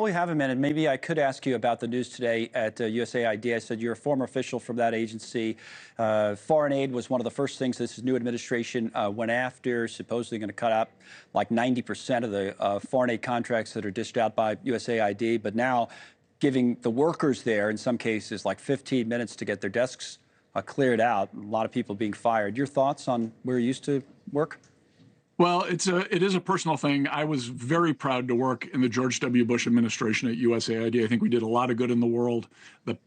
while we have a minute, maybe I could ask you about the news today at USAID. I said you're a former official from that agency. Foreign aid was one of the first things this new administration went after, supposedly going to cut out like 90% of the foreign aid contracts that are dished out by USAID, but now giving the workers there, in some cases, like 15 minutes to get their desks cleared out. A lot of people being fired. Your thoughts on where you used to work? Well, it is a personal thing. I was very proud to work in the George W. Bush administration at USAID. I think we did a lot of good in the world.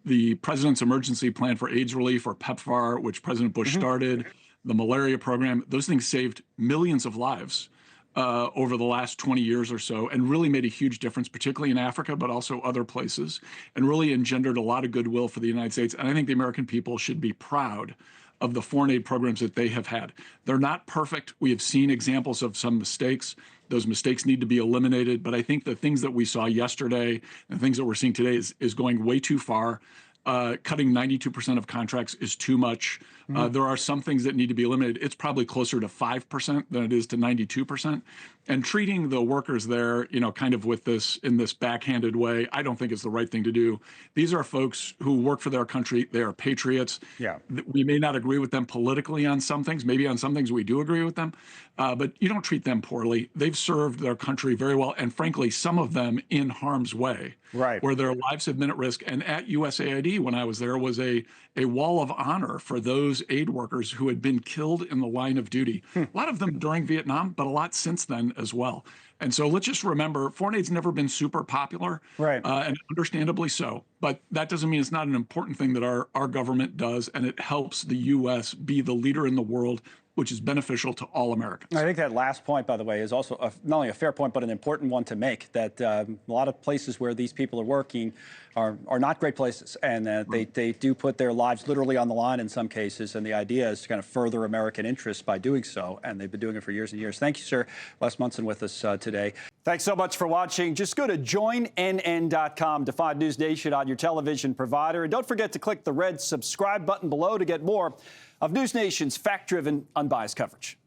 The President's Emergency Plan for AIDS Relief, or PEPFAR, which President Bush started, the malaria program, those things saved millions of lives over the last 20 years or so, and really made a huge difference, particularly in Africa, but also other places, and really engendered a lot of goodwill for the United States. And I think the American people should be proud of the foreign aid programs that they have had. They're not perfect. We have seen examples of some mistakes. Those mistakes need to be eliminated. But I think the things that we saw yesterday and things that we're seeing today is going way too far. Cutting 92% of contracts is too much. There are some things that need to be eliminated. It's probably closer to 5% than it is to 92%. And treating the workers there, kind of in this backhanded way, I don't think is the right thing to do. These are folks who work for their country. They are patriots. Yeah. We may not agree with them politically on some things. Maybe on some things we do agree with them. But you don't treat them poorly. They've served their country very well. And frankly, some of them in harm's way, right, where their lives have been at risk. And at USAID, when I was there, was a wall of honor for those aid workers who had been killed in the line of duty. A lot of them during Vietnam, but a lot since then as well. And so let's just remember, foreign aid's never been super popular, right? And understandably so. But that doesn't mean it's not an important thing that our government does, and it helps the U.S. be the leader in the world, which is beneficial to all Americans. I think that last point, by the way, is also not only a fair point, but an important one to make, that a lot of places where these people are working are not great places, and they do put their lives literally on the line in some cases, and the idea is to kind of further American interests by doing so, and they've been doing it for years and years. Thank you, sir. Les Munson with us today. Thanks so much for watching. Just go to joinnn.com to find NewsNation on your television provider, and don't forget to click the red subscribe button below to get more of NewsNation's fact-driven, unbiased coverage.